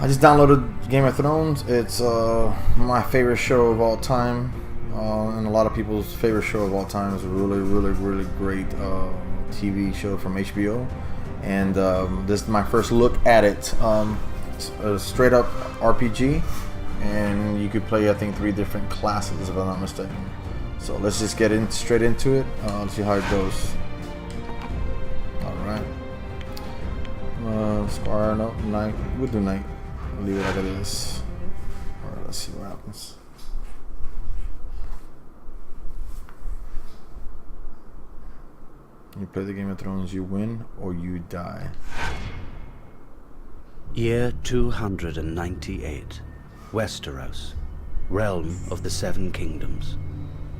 I just downloaded Game of Thrones. It's my favorite show of all time, and a lot of people's favorite show of all time. It's a really great TV show from HBO, and this is my first look at it. It's a straight up RPG, and you could play, I think, 3 different classes if I'm not mistaken. So let's just get straight into it. Let's see how it goes. All right. Squire, no, night. We'll do night. I'll leave it like it is. Alright, let's see what happens. You play the Game of Thrones, you win or you die. Year 298. Westeros. Realm of the Seven Kingdoms.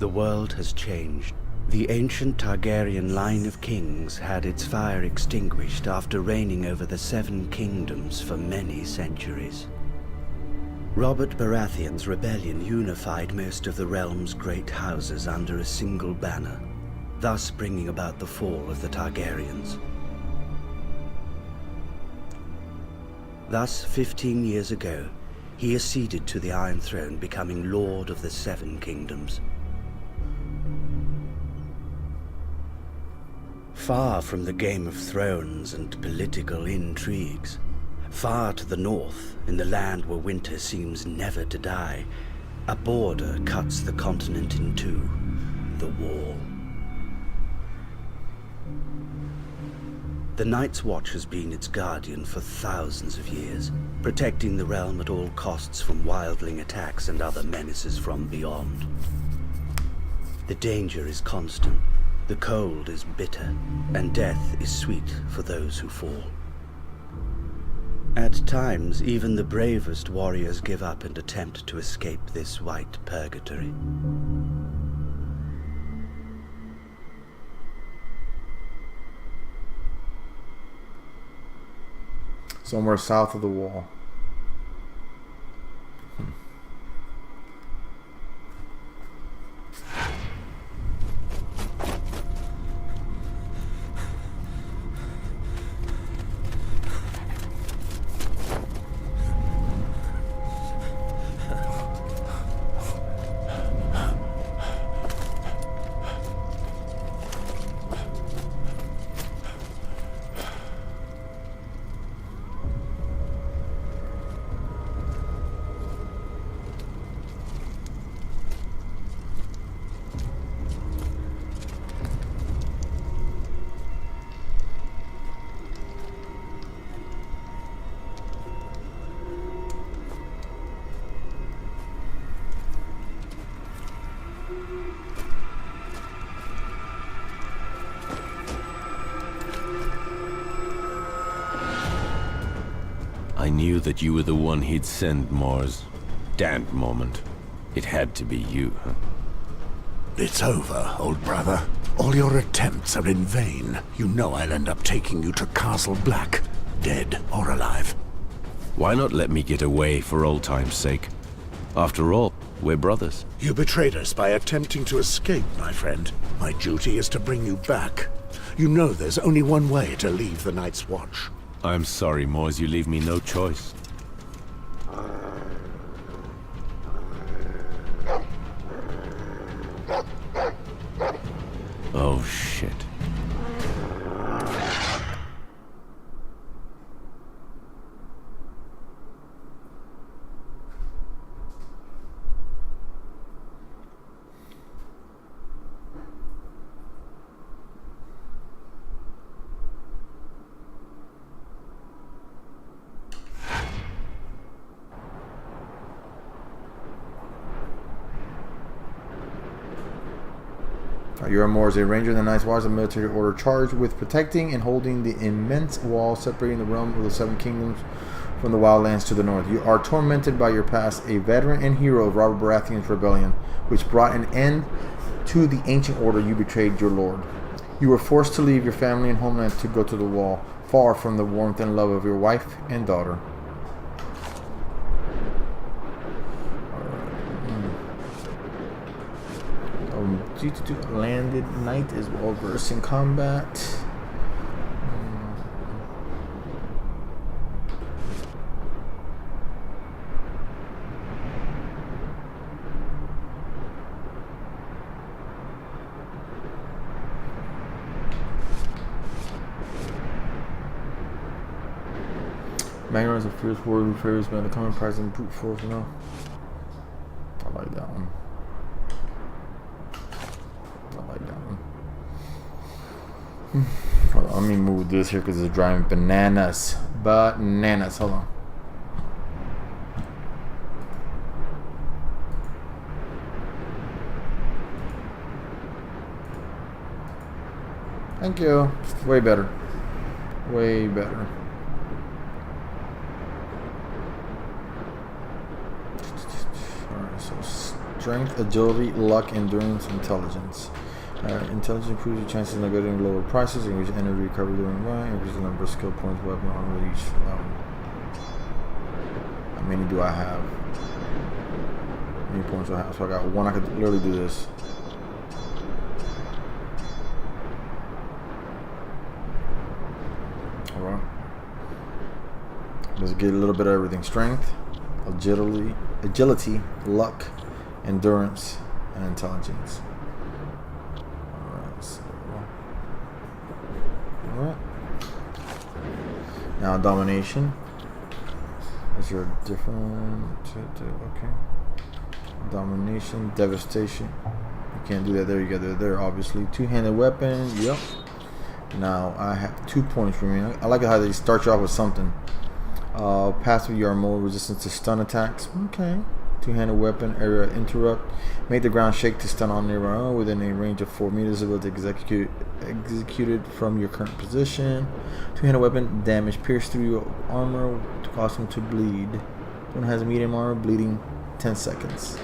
The world has changed. The ancient Targaryen line of kings had its fire extinguished after reigning over the Seven Kingdoms for many centuries. Robert Baratheon's rebellion unified most of the realm's great houses under a single banner, thus bringing about the fall of the Targaryens. Thus, 15 years ago, he acceded to the Iron Throne, becoming Lord of the Seven Kingdoms. Far from the Game of Thrones and political intrigues, far to the north, in the land where winter seems never to die, a border cuts the continent in two, the Wall. The Night's Watch has been its guardian for thousands of years, protecting the realm at all costs from wildling attacks and other menaces from beyond. The danger is constant. The cold is bitter, and death is sweet for those who fall. At times, even the bravest warriors give up and attempt to escape this white purgatory. Somewhere south of the Wall. I knew that you were the one he'd send, Mars. Damned moment. It had to be you, huh? It's over, old brother. All your attempts are in vain. You know I'll end up taking you to Castle Black, dead or alive. Why not let me get away for old time's sake? After all, we're brothers. You betrayed us by attempting to escape, my friend. My duty is to bring you back. You know there's only one way to leave the Night's Watch. I'm sorry, Mors, you leave me no choice. Oh, shit. Jeor Mormont is a ranger in the Night's Watch, a military order charged with protecting and holding the immense wall separating the realm of the Seven Kingdoms from the wildlands to the north. You are tormented by your past, a veteran and hero of Robert Baratheon's rebellion, which brought an end to the ancient order. You betrayed your lord. You were forced to leave your family and homeland to go to the wall, far from the warmth and love of your wife and daughter. Landed knight is well versed in combat. Magnar is a fierce warrior who favors by the common prize and brute force. No, I like that one. I like that one. Hold on, let me move this here because it's driving bananas. Bananas. Hold on. Thank you. Way better. Way better. Alright, so strength, agility, luck, endurance, intelligence. Intelligence improves your chances of negotiating lower prices, increases energy recovery during run, increases the number of skill points, weapon, armor with each level. How many do I have? How many points do I have? So I got one. I could literally do this. Alright. Let's get a little bit of everything. Strength, agility, luck, endurance, and intelligence. Alright. Now domination. Is there a different? Okay. Domination, devastation. You can't do that there. You got that there. Obviously, two-handed weapon. Yep. Now I have 2 points for me. I like how they start you off with something. Passive, you are more resistant to stun attacks. Okay. Two-handed weapon, area interrupt. Make the ground shake to stun on nearby within a range of 4 meters. Ability executed from your current position. Two-handed weapon, damage, pierce through your armor to cause him to bleed. One has medium armor, bleeding 10 seconds.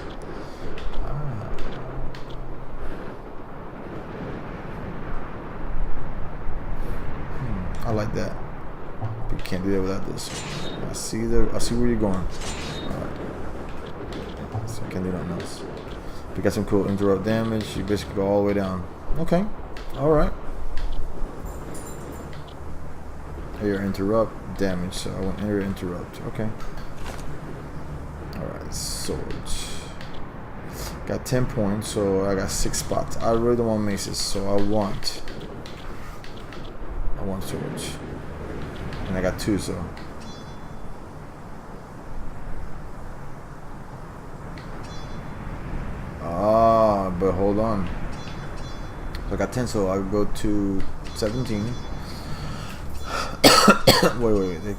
I like that. But you can't do that without this. I see where you're going. Alright. So I can't do nothing else. We got some cool interrupt damage. You basically go all the way down. Okay. Alright. Area interrupt damage. So I want area interrupt. Okay. Alright. Swords. Got 10 points. So I got 6 spots. I really don't want maces. So I want swords. And I got 2, so. But hold on. So I got 10, so I'll go to 17. wait.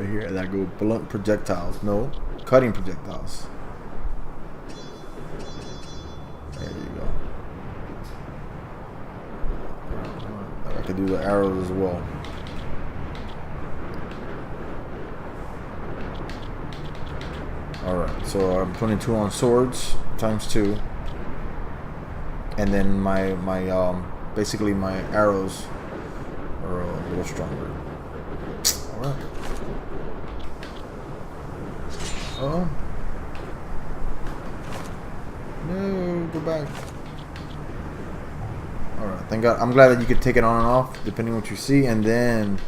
Here, that go blunt projectiles. No, cutting projectiles. There you go. I could do the arrows as well. Alright, so I'm 22 on swords times 2. And then my basically my arrows are a little stronger. Alright. Oh. No, go back. Alright, thank God. I'm glad that you could take it on and off depending on what you see, and then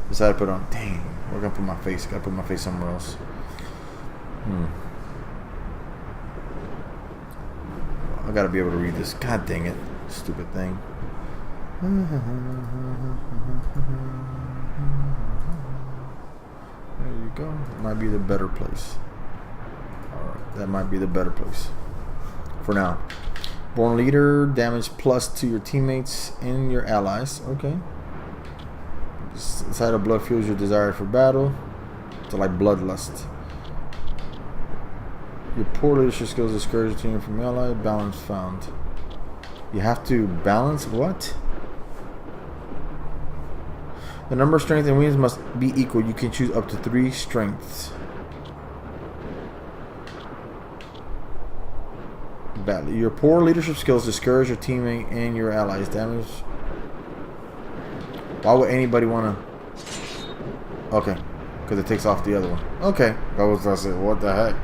decide to put it on. Dang, where can I put my face? Gotta put my face somewhere else. I gotta be able to read this. God dang it. Stupid thing. There you go. Might be the better place. Alright, that might be the better place. For now. Born leader, damage plus to your teammates and your allies. Okay. Inside of blood fuels your desire for battle. So like bloodlust. Your poor leadership skills discourage the team from ally. Balance found. You have to balance what? The number of strength and wings must be equal. You can choose up to 3 strengths. Battle. Your poor leadership skills discourage your teammate and your allies. Damage. Why would anybody want to? Okay, because it takes off the other one. Okay, I was gonna say, what the heck?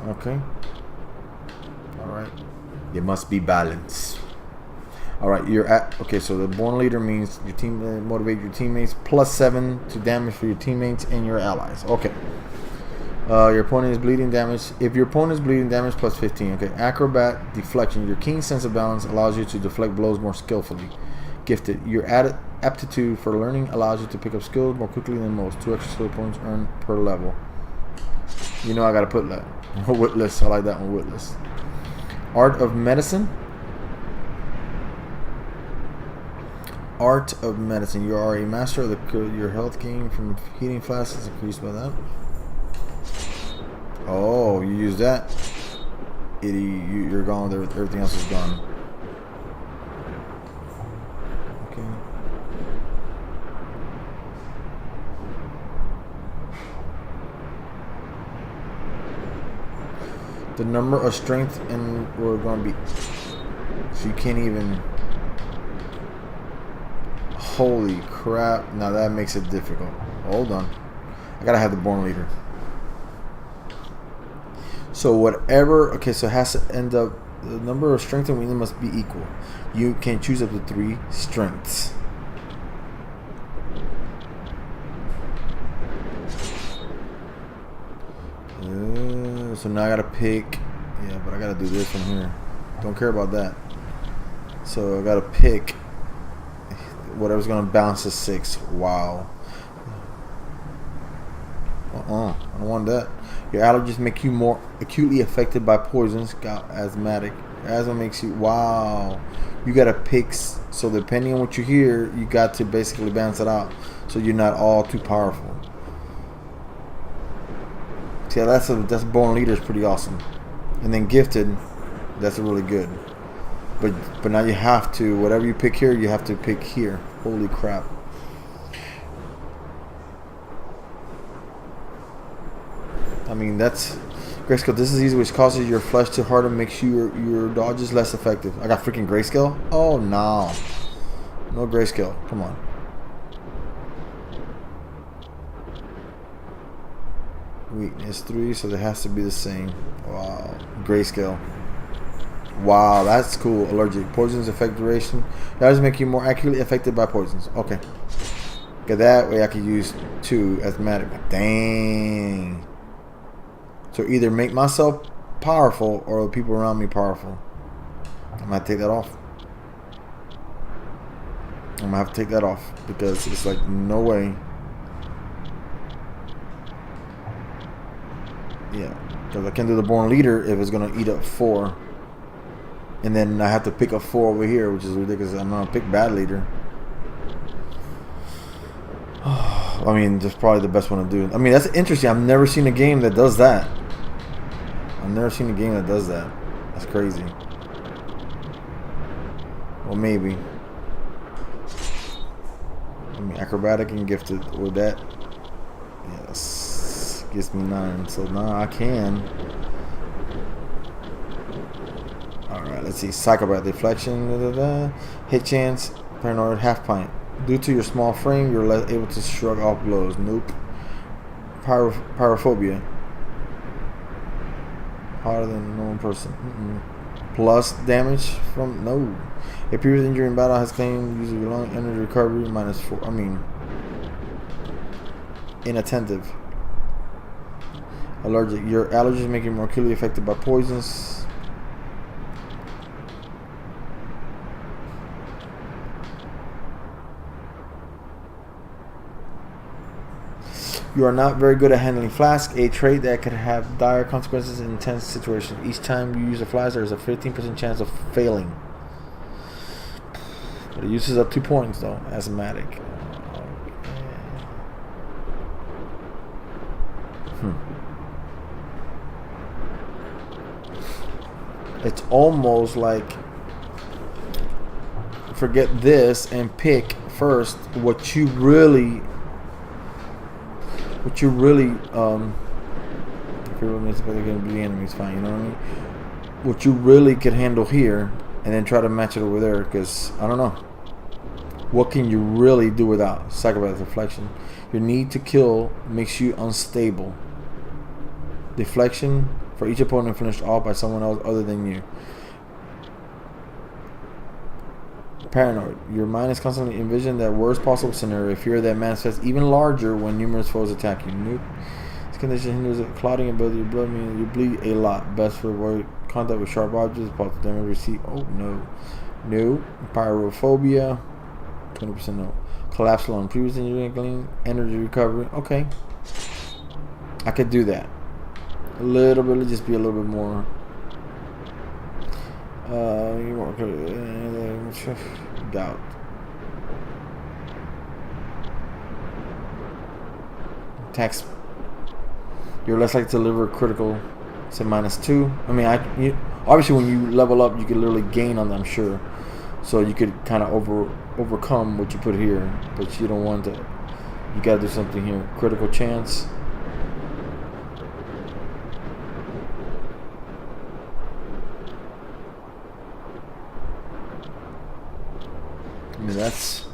Okay. Alright. You must be balanced. Alright, you're at. Okay, so the born leader means your team motivate your teammates. +7 to damage for your teammates and your allies. Okay. Your opponent is bleeding damage. If your opponent is bleeding damage, plus 15. Okay. Acrobat deflection. Your keen sense of balance allows you to deflect blows more skillfully. Gifted. Your aptitude for learning allows you to pick up skills more quickly than most. 2 extra skill points earned per level. You know I gotta put that. Witless. I like that one. Witless. Art of medicine. Art of medicine. You are a master of your health gain from heating flasks is increased by that. Oh, you use that. You're gone with everything else is gone. Okay. The number of strength and we're going to be. So you can't even. Holy crap. Now that makes it difficult. Hold on. I gotta have the born leader. So whatever. Okay, so it has to end up. The number of strength and weakness must be equal. You can choose up to 3 strengths. So now I gotta pick. Yeah, but I gotta do this one here. Don't care about that. So I gotta pick. Whatever's gonna balance to 6. Wow. I don't want that. Your allergies make you more acutely affected by poisons. Got asthmatic. Asthma makes you. Wow. You gotta pick. So depending on what you hear, you got to basically balance it out. So you're not all too powerful. See, that's born leader is pretty awesome. And then gifted, that's really good. But now you have to, whatever you pick here, you have to pick here. Holy crap. I mean, that's grayscale. This is easy, which causes your flesh to harden, makes your dodges less effective. I got freaking grayscale? Oh, no. No grayscale. Come on. Weakness 3, so there has to be the same. Wow. Grayscale. Wow, that's cool. Allergic. Poisons effect duration. That does make you more accurately affected by poisons. Okay. Okay, that way I could use 2 asthmatic. Dang. So either make myself powerful or the people around me powerful. I'm gonna take that off. I'm gonna have to take that off because it's like no way. Yeah, because I can't do the born leader if it's gonna eat up 4. And then I have to pick up 4 over here, which is ridiculous. I'm gonna pick bad leader. I mean, that's probably the best one to do. I mean, that's interesting. I've never seen a game that does that. I've never seen a game that does that. That's crazy. Well, maybe. I mean, acrobatic and gifted with that. Yes, gives me 9. So now I can. Alright, let's see. Psychopath deflection. Hit chance. Paranoid half pint. Due to your small frame, you're less able to shrug off blows. Nope. Pyrophobia. Harder than a normal person. Plus damage from. No. A previous injury in battle has claimed using your long energy recovery -4. I mean. Inattentive. Allergic. Your allergies make you more acutely affected by poisons. You are not very good at handling flask, a trait that could have dire consequences in intense situations. Each time you use a flask, there is a 15% chance of failing. But it uses up 2 points though. Asthmatic. It's almost like forget this and pick first what you really if everyone is going to be enemies, fine, you know what I mean? What you really could handle here, and then try to match it over there, because I don't know. What can you really do without psychopath deflection? Your need to kill makes you unstable. Deflection for each opponent finished off by someone else other than you. Paranoid. Your mind is constantly envisioning that worst possible scenario. A fear that manifests even larger when numerous foes attack you. Nope. It's condition hinders the clotting ability of blood, meaning you bleed a lot. Best for avoid contact with sharp objects, positive damage receipt. Oh no. No. Pyrophobia. 20% no. Collapse along previous injury, energy recovery. Okay. I could do that. A little bit, just be a little bit more. Doubt. Tax. You're less likely to deliver critical. Say -2. I mean, obviously when you level up, you can literally gain on them. I'm sure. So you could kind of overcome what you put here, but you don't want to. You gotta do something here. Critical chance. I mean, that's.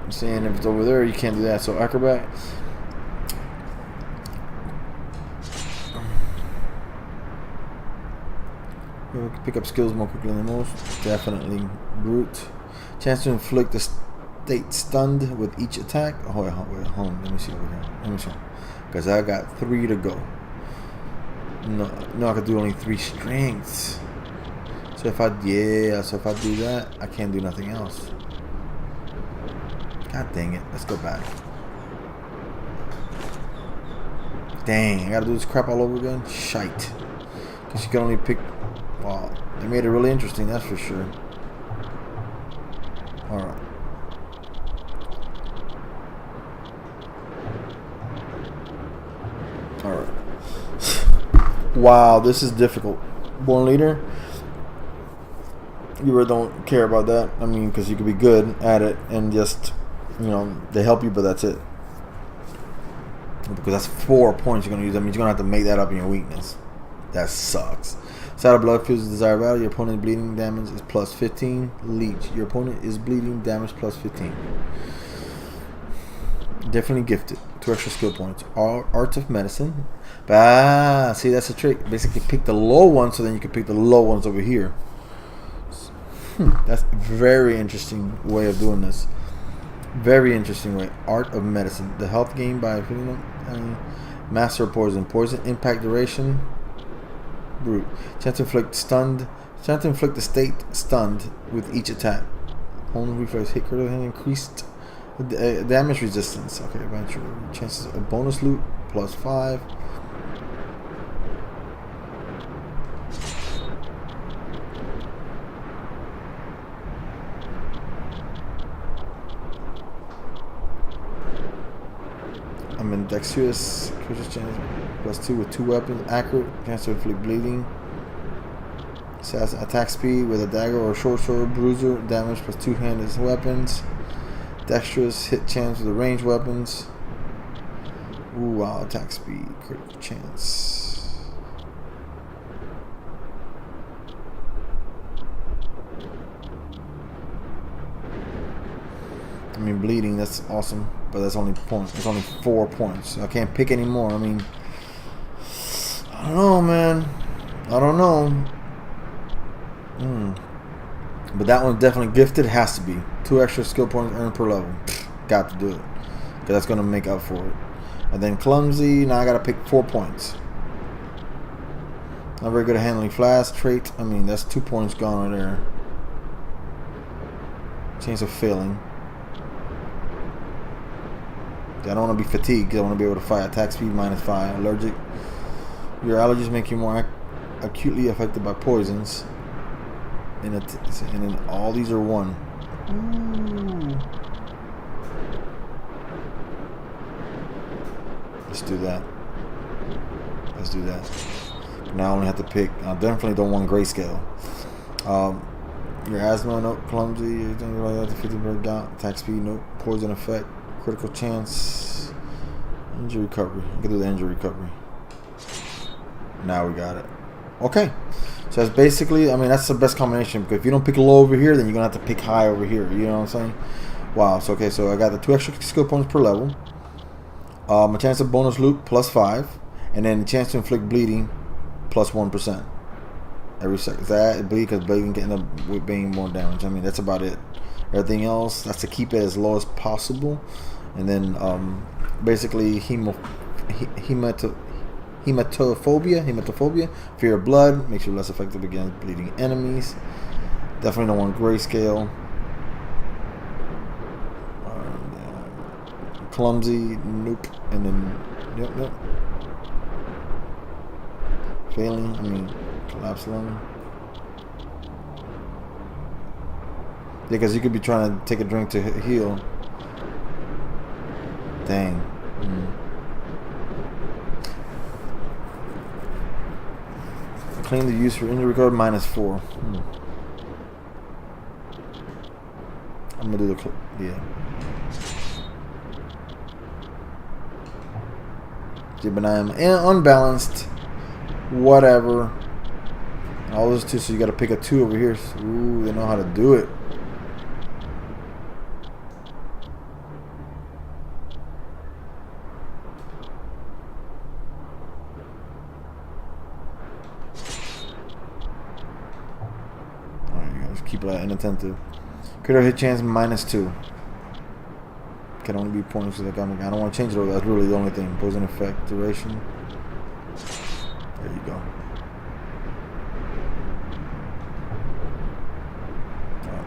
I'm saying if it's over there, you can't do that. So acrobat. Pick up skills more quickly than most. Definitely brute. Chance to inflict the state stunned with each attack. Oh, wait, hold on. Let me see over here. Let me see. Because I got 3 to go. No, I could do only 3 strengths. So if I do that, I can't do nothing else. God dang it. Let's go back. Dang, I gotta do this crap all over again? Shite. Because you can only pick. Wow, they made it really interesting, that's for sure. Alright. Alright. Wow, this is difficult. Born leader. You really don't care about that. I mean, because you could be good at it and just, you know, they help you, but that's it. Because that's 4 points you're going to use. I mean, you're going to have to make that up in your weakness. That sucks. Side of blood feels the desired value. Your opponent bleeding damage is plus 15. Leech. Your opponent is bleeding damage plus 15. Definitely gifted. 2 extra skill points. Arts of medicine. See, that's a trick. Basically, pick the low ones so then you can pick the low ones over here. That's a very interesting way of doing this. Very interesting way. Art of medicine. The health gain by Master of poison. Poison impact duration. Brute. Chance to inflict stunned. Chance to inflict the state stunned with each attack. Home reflex hit critical and increased damage resistance. Okay, adventure. Chances of bonus loot plus 5. I'm in dexterous. Chance plus 2 with 2 weapons. Accurate. Chance to inflict bleeding. Assassin attack speed with a dagger or short sword. Bruiser. Damage plus 2 handed weapons. Dexterous. Hit chance with the ranged weapons. Ooh, wow. Attack speed. Critical chance. I mean, bleeding, that's awesome, but that's only point. It's only 4 points. So I can't pick any more. I mean, I don't know, man. I don't know. But that one's definitely gifted. Has to be 2 extra skill points earned per level. Got to do it, because that's gonna make up for it. And then clumsy. Now I gotta pick 4 points. Not very good at handling flash trait. I mean, that's 2 points gone right there. Chance of failing. I don't want to be fatigued. I want to be able to fight. Attack speed minus 5. Allergic. Your allergies make you more acutely affected by poisons. And then all these are 1. Ooh. Let's do that. Let's do that. Now I only have to pick. I definitely don't want grayscale. Your asthma, nope. Clumsy. Anything like that. 50% down. Attack speed, nope. Poison effect. Critical chance. Injury recovery. I can do the injury recovery. Now we got it. Okay. So that's basically, I mean, that's the best combination. Because if you don't pick low over here, then you're going to have to pick high over here. You know what I'm saying? Wow. So, okay. So I got the 2 extra skill points per level. My chance of bonus loot plus 5. And then chance to inflict bleeding plus 1% every second. That bleed because bleeding can end up with being more damage. I mean, that's about it. Everything else, that's to keep it as low as possible. And then basically hematophobia, fear of blood, makes you less effective against bleeding enemies. Definitely don't want grayscale. Clumsy, nope. And then, yep. Failing, I mean, collapse lung. Yeah, because you could be trying to take a drink to heal. Dang. Claim the use for injury code -4. I'm gonna do the yeah. But I am unbalanced. Whatever. All those 2, so you got to pick a 2 over here. Ooh, they know how to do it. Alright, guys, keep that inattentive. Critical hit chance -2. Can only be points. Like I don't want to change it over. That's really the only thing. Poison effect duration. There you go. Right.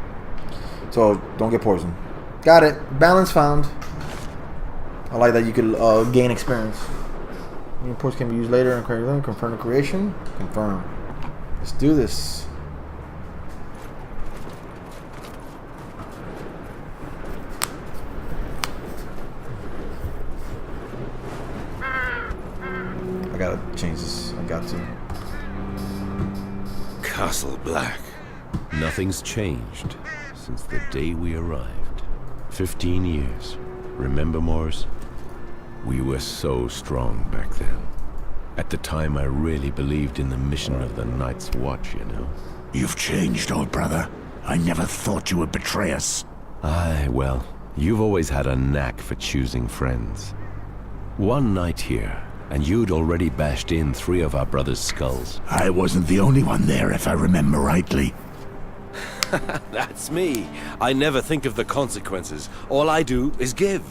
So don't get poisoned. Got it. Balance found. I like that you could gain experience. Reports can be used later and confirm the creation. Confirm. Let's do this. I gotta change this. I got to. Castle Black. Nothing's changed since the day we arrived. 15 years. Remember, Mors? We were so strong back then. At the time, I really believed in the mission of the Night's Watch, you know. You've changed, old brother. I never thought you would betray us. Aye, well, you've always had a knack for choosing friends. One night here, and you'd already bashed in 3 of our brothers' skulls. I wasn't the only one there, if I remember rightly. That's me. I never think of the consequences. All I do is give.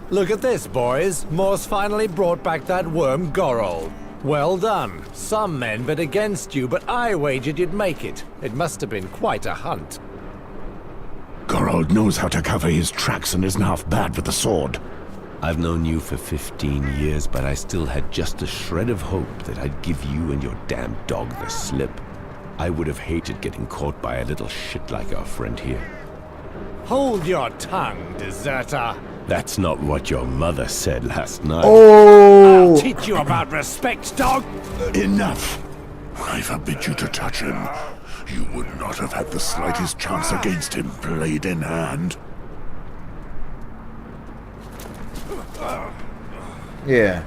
Look at this, boys. Morse finally brought back that worm G.R.R. Well done. Some men bet against you, but I wagered you'd make it. It must have been quite a hunt. G.R.R. knows how to cover his tracks and isn't half bad with the sword. I've known you for 15 years, but I still had just a shred of hope that I'd give you and your damn dog the slip. I would have hated getting caught by a little shit like our friend here. Hold your tongue, deserter. That's not what your mother said last night. Oh! I'll teach you about respect, dog. Enough! I forbid you to touch him. You would not have had the slightest chance against him, blade in hand. Yeah.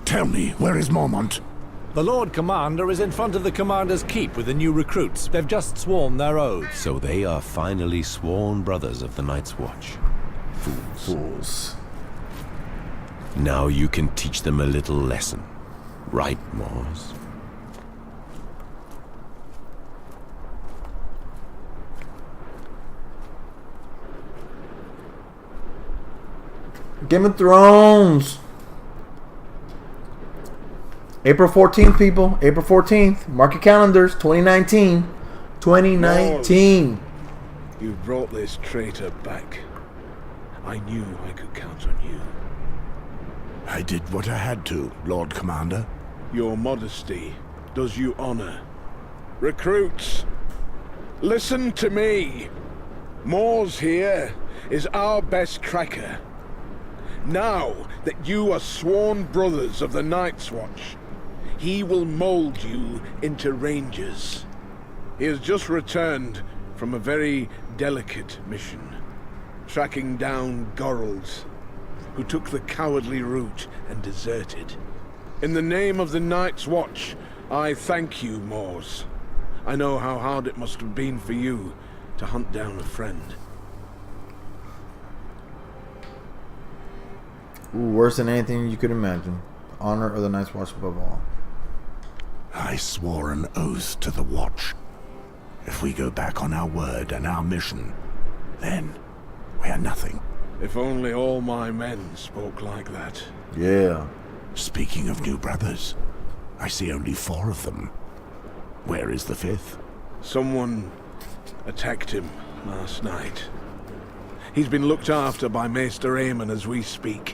Tell me, where is Mormont? The Lord Commander is in front of the Commander's Keep with the new recruits. They've just sworn their oaths. So they are finally sworn brothers of the Night's Watch. Fools. Now you can teach them a little lesson. Right, Mors? Game of Thrones. April 14th, people. April 14th. Mark your calendars. 2019. 2019. You brought this traitor back. I knew I could count on you. I did what I had to, Lord Commander. Your modesty does you honor. Recruits, listen to me. Mors here is our best tracker. Now that you are sworn brothers of the Night's Watch, he will mold you into rangers. He has just returned from a very delicate mission, tracking down G.R.Rs, who took the cowardly route and deserted. In the name of the Night's Watch, I thank you, Mors. I know how hard it must have been for you to hunt down a friend. Ooh, worse than anything you could imagine. Honor of the Night's Watch above all. I swore an oath to the Watch. If we go back on our word and our mission, then we are nothing. If only all my men spoke like that. Yeah. Speaking of new brothers, I see only 4 of them. Where is the 5th? Someone attacked him last night. He's been looked after by Maester Martin as we speak.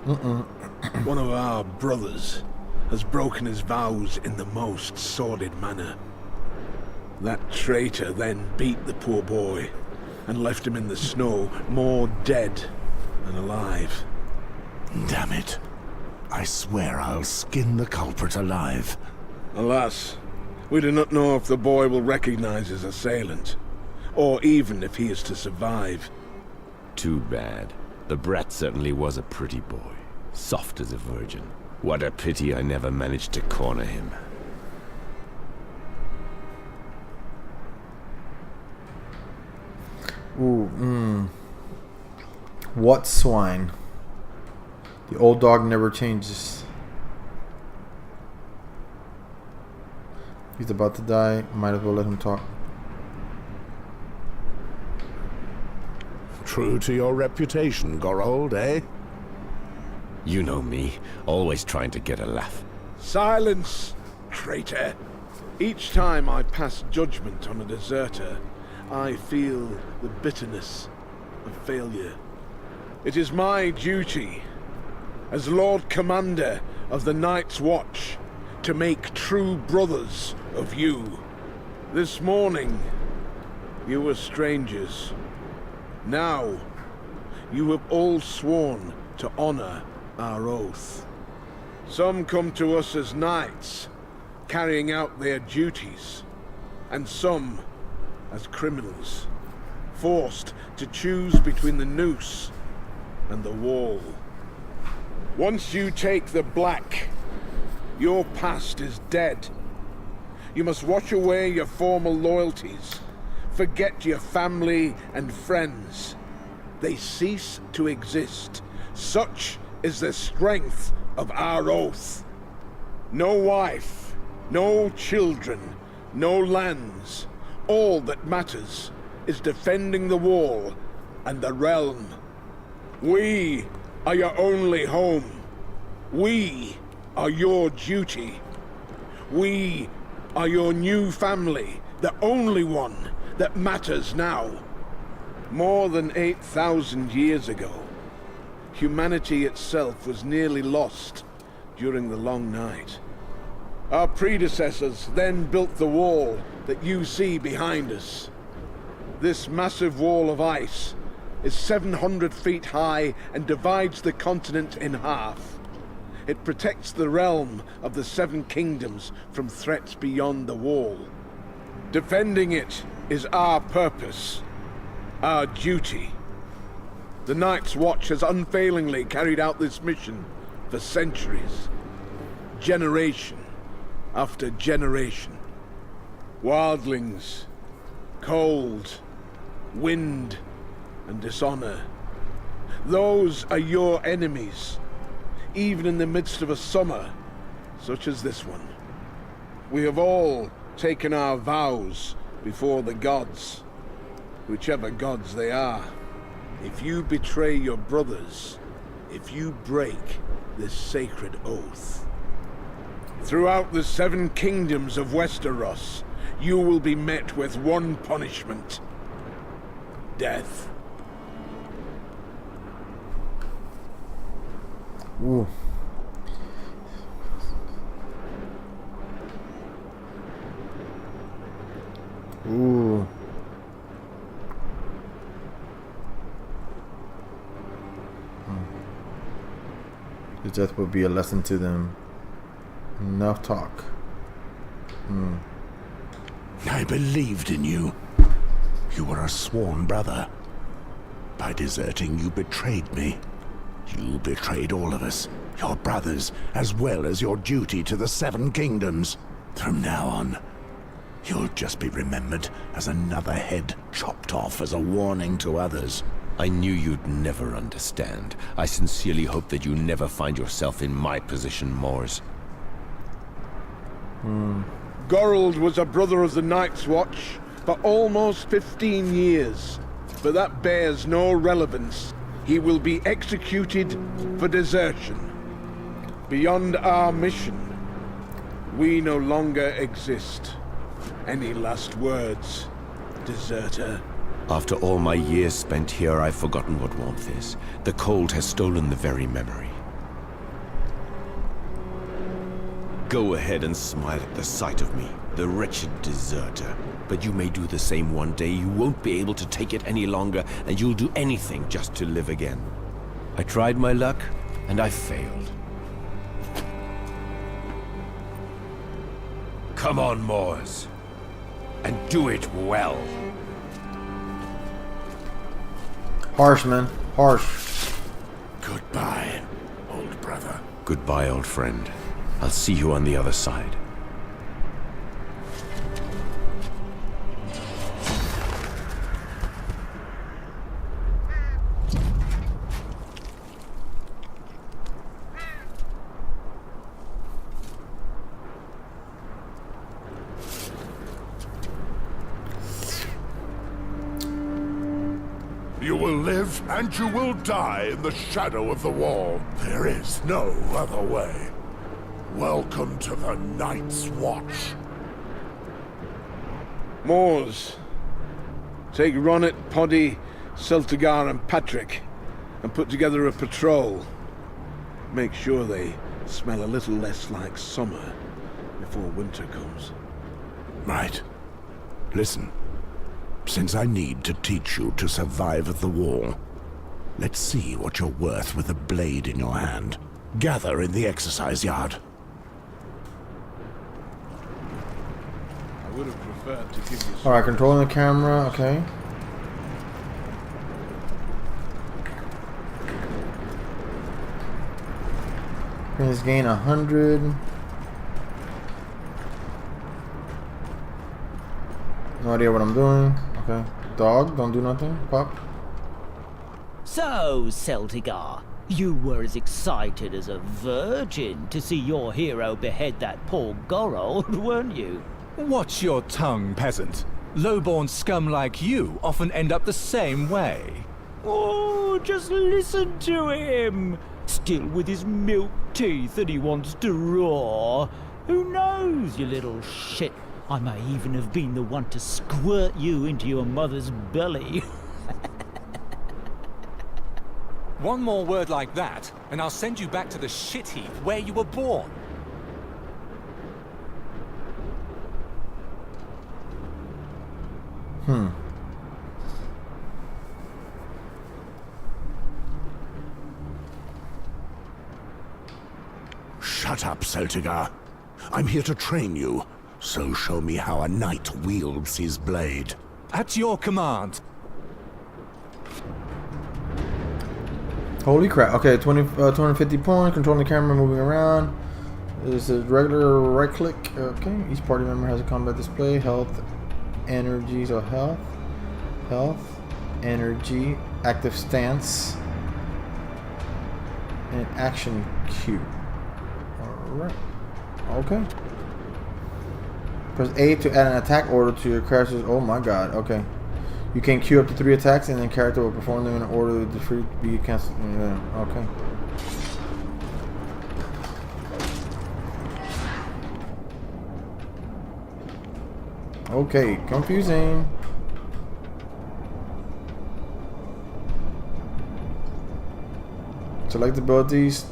One of our brothers has broken his vows in the most sordid manner. That traitor then beat the poor boy and left him in the snow, more dead than alive. Damn it. I swear I'll skin the culprit alive. Alas, we do not know if the boy will recognize his assailant, or even if he is to survive. Too bad. The brat certainly was a pretty boy. Soft as a virgin. What a pity I never managed to corner him. Ooh, What swine? The old dog never changes. He's about to die. Might as well let him talk. True to your reputation, Gorold, eh? You know me, always trying to get a laugh. Silence, traitor! Each time I pass judgment on a deserter, I feel the bitterness of failure. It is my duty, as Lord Commander of the Night's Watch, to make true brothers of you. This morning, you were strangers. Now, you have all sworn to honor our oath. Some come to us as knights, carrying out their duties, and some as criminals, forced to choose between the noose and the wall. Once you take the black, your past is dead. You must wash away your former loyalties, forget your family and friends. They cease to exist. Such is the strength of our oath. No wife, no children, no lands. All that matters is defending the wall and the realm. We are your only home. We are your duty. We are your new family, the only one that matters now. More than 8,000 years ago, humanity itself was nearly lost during the long night. Our predecessors then built the wall that you see behind us. This massive wall of ice is 700 feet high and divides the continent in half. It protects the realm of the 7 kingdoms from threats beyond the wall. Defending it is our purpose, our duty. The Night's Watch has unfailingly carried out this mission for centuries, generation after generation. Wildlings, cold, wind, and dishonor. Those are your enemies, even in the midst of a summer such as this one. We have all taken our vows before the gods, whichever gods they are. If you betray your brothers, if you break this sacred oath, throughout the 7 kingdoms of Westeros, you will be met with one punishment: death. Ooh. Ooh. His death will be a lesson to them. Enough talk. I believed in you. You were a sworn brother. By deserting, you betrayed me. You betrayed all of us, your brothers, as well as your duty to the 7 kingdoms. From now on, you'll just be remembered as another head chopped off as a warning to others. I knew you'd never understand. I sincerely hope that you never find yourself in my position, Mors. Gorald was a brother of the Night's Watch for almost 15 years, but that bears no relevance. He will be executed for desertion. Beyond our mission, we no longer exist. Any last words, deserter? After all my years spent here, I've forgotten what warmth is. The cold has stolen the very memory. Go ahead and smile at the sight of me, the wretched deserter. But you may do the same one day. You won't be able to take it any longer, and you'll do anything just to live again. I tried my luck, and I failed. Come on, Mors, and do it well. Harsh, man. Harsh. Goodbye, old brother. Goodbye, old friend. I'll see you on the other side. You will live and you will die in the shadow of the wall. There is no other way. Welcome to the Night's Watch. Mors, take Ronnet, Poddy, Celtigar and Patrick and put together a patrol. Make sure they smell a little less like summer before winter comes. Right. Listen. Since I need to teach you to survive at the wall, let's see what you're worth with a blade in your hand. Gather in the exercise yard. I would have preferred to give you some... Alright, controlling the camera, okay. Please gain 100. No idea what I'm doing. Okay. Dog, don't do nothing. Pop. So, Celtigar, you were as excited as a virgin to see your hero behead that poor Gorold, weren't you? Watch your tongue, peasant. Low-born scum like you often end up the same way. Oh, just listen to him! Still with his milk teeth that he wants to roar. Who knows, you little shit? I may even have been the one to squirt you into your mother's belly. One more word like that, and I'll send you back to the shit heap where you were born. Shut up, Celtigar. I'm here to train you. So show me how a knight wields his blade. At your command. Holy crap. Okay, 250 points. Controlling the camera, moving around. This is regular right click. Okay, each party member has a combat display. Health, energy, so health, energy, active stance, and action cue. Alright. Okay. Press A to add an attack order to your character's. Oh my god, okay. You can queue up to 3 attacks and then character will perform them in order to be cancelled. Yeah, okay. Okay, confusing. Select abilities.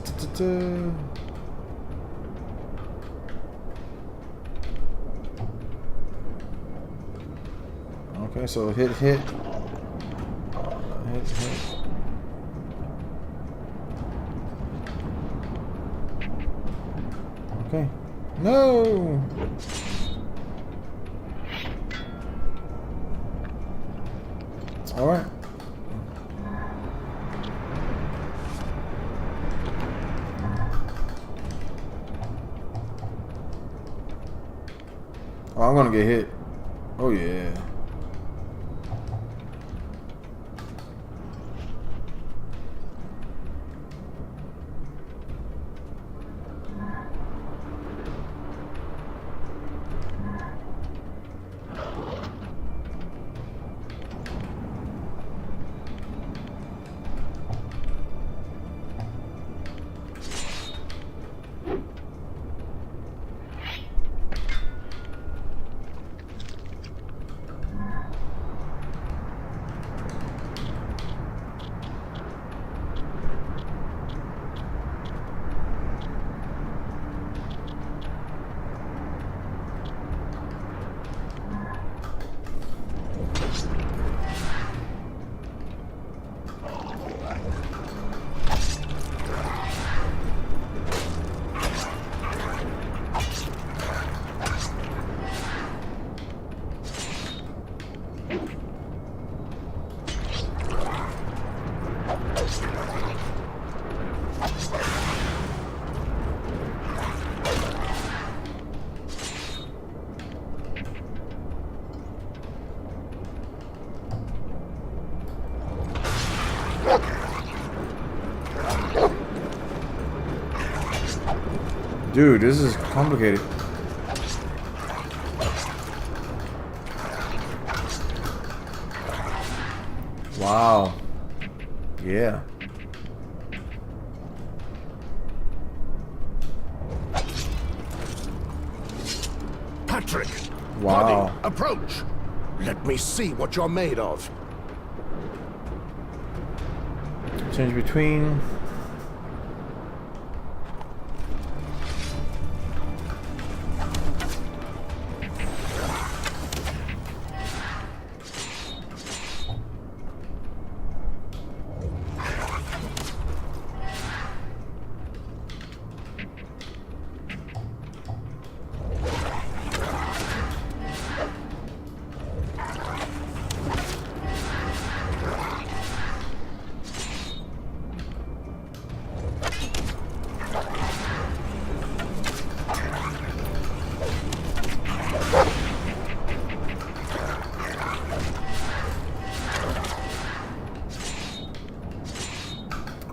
Okay, so hit. Hit. Okay. No! Alright. Oh, I'm gonna get hit. Oh yeah. Dude, this is complicated. Wow. Yeah. Patrick! Wow. Buddy, approach! Let me see what you're made of. Change between.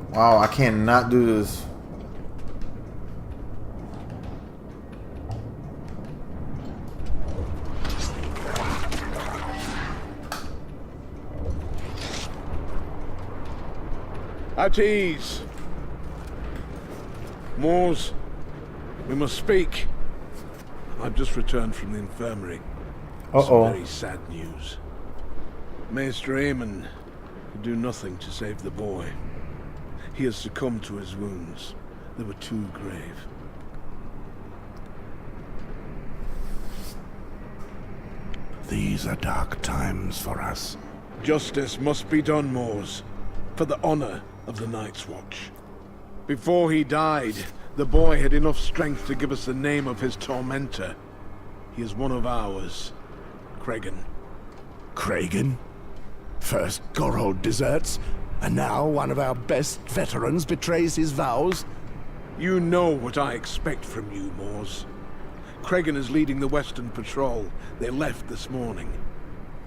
Wow, I cannot do this. At ease. Moors, we must speak. I've just returned from the infirmary. Some very sad news. Maester Martin could do nothing to save the boy. He has succumbed to his wounds. They were too grave. These are dark times for us. Justice must be done, Moors, for the honor of the Night's Watch. Before he died, the boy had enough strength to give us the name of his tormentor. He is one of ours, Cregan. Cregan? First Gorhold deserts, and now one of our best veterans betrays his vows? You know what I expect from you, Moors. Cregan is leading the Western Patrol. They left this morning.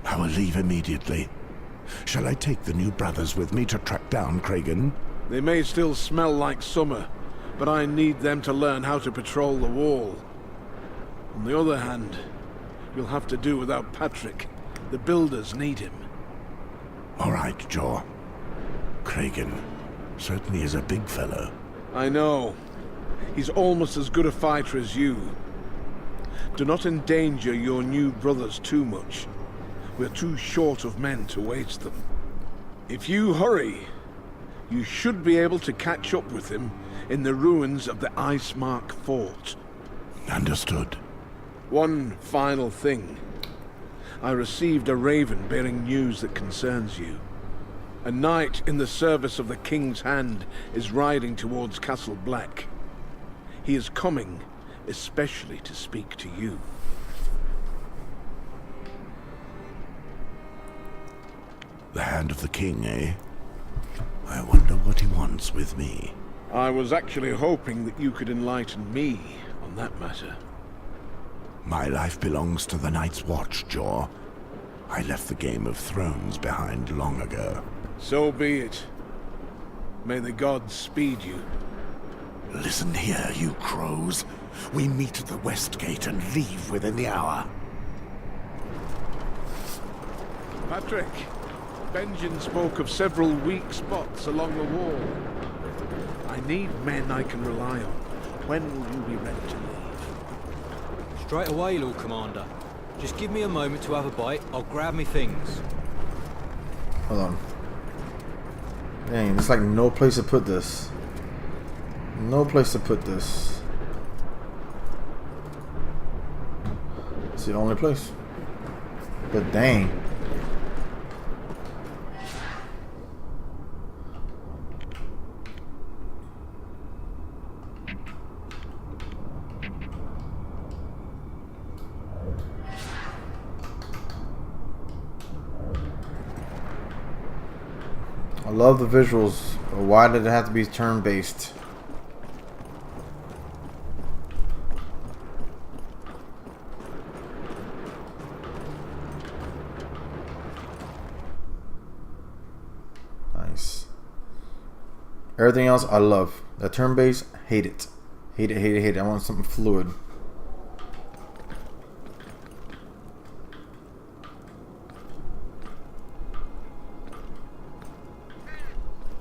I will leave immediately. Shall I take the new brothers with me to track down Cregan? They may still smell like summer, but I need them to learn how to patrol the wall. On the other hand, you'll have to do without Patrick. The builders need him. All right, Jeor. Cregan certainly is a big fellow. I know. He's almost as good a fighter as you. Do not endanger your new brothers too much. We're too short of men to waste them. If you hurry, you should be able to catch up with him in the ruins of the Icemark Fort. Understood. One final thing. I received a raven bearing news that concerns you. A knight in the service of the King's Hand is riding towards Castle Black. He is coming especially to speak to you. The Hand of the King, eh? I wonder what he wants with me. I was actually hoping that you could enlighten me on that matter. My life belongs to the Night's Watch, Jeor. I left the Game of Thrones behind long ago. So be it. May the gods speed you. Listen here, you crows. We meet at the West Gate and leave within the hour. Patrick, Benjen spoke of several weak spots along the wall. I need men I can rely on. When will you be ready to leave? Straight away, Lord Commander. Just give me a moment to have a bite. I'll grab me things. Hold on. Dang, there's like no place to put this. No place to put this. It's the only place. But dang. I love the visuals. Why did it have to be turn-based? Nice. Everything else I love. The turn-based, hate it. Hate it, hate it, hate it. I want something fluid.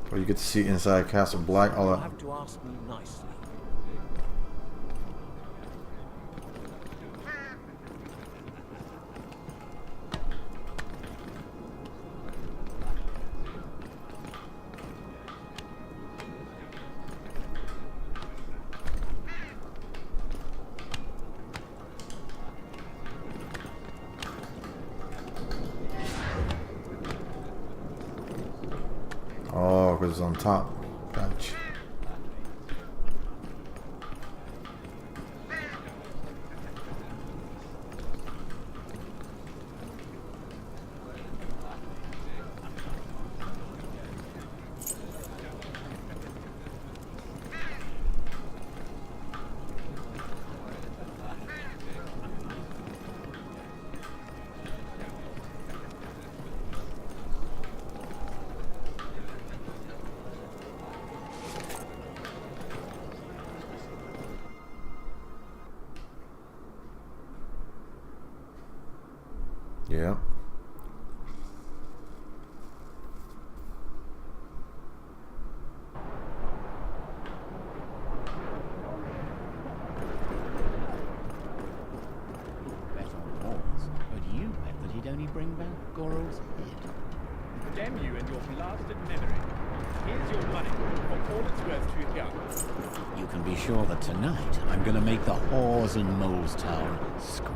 Well, you get to see inside Castle Black. All that. Have to ask me nicely. Oh, because it's on top. Gotcha. Yeah. Bet on Moors, but you bet that he'd only bring back Goral's head. Damn you and your blasted memory. Here's your money for all it's worth to young. You can be sure that tonight I'm going to make the whores in Mole's Town squeal.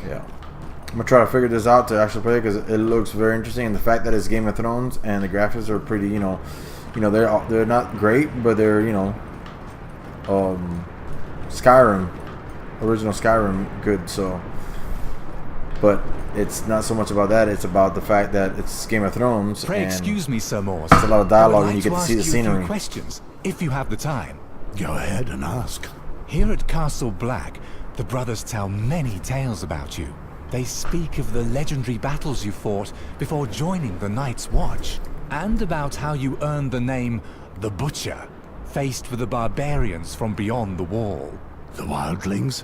Yeah. I'm gonna try to figure this out to actually play because it looks very interesting, and the fact that it's Game of Thrones and the graphics are pretty, you know, they're not great, but they're, you know, Skyrim, original Skyrim, good. So, but it's not so much about that; it's about the fact that it's Game of Thrones. Pray and excuse me, Sir Morse. it's a lot of dialogue, and you I get would to see the like to ask you a few scenery. questions, if you have the time. Go ahead and ask. Here at Castle Black, the brothers tell many tales about you. They speak of the legendary battles you fought before joining the Night's Watch, and about how you earned the name the Butcher, faced with the barbarians from beyond the wall. The wildlings?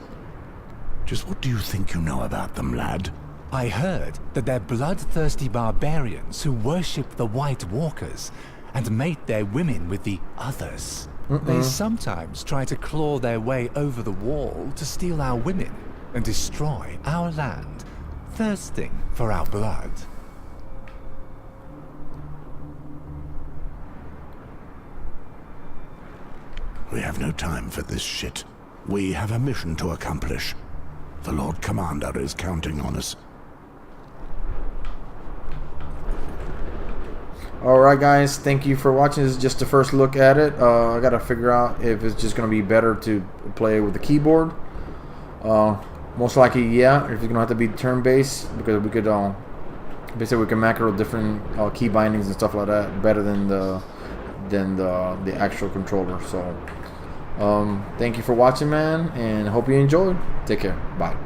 Just what do you think you know about them, lad? I heard that they're bloodthirsty barbarians who worship the White Walkers and mate their women with the others. They sometimes try to claw their way over the wall to steal our women and destroy our land, thirsting for our blood. We have no time for this shit. We have a mission to accomplish. The Lord Commander is counting on us. Alright guys, thank you for watching. This is just the first look at it. I gotta figure out if it's just gonna be better to play with the keyboard. Most likely, yeah, if it's gonna have to be turn-based, because we could basically we can macro different key bindings and stuff like that better than the actual controller. So thank you for watching, man, and hope you enjoyed. Take care. Bye.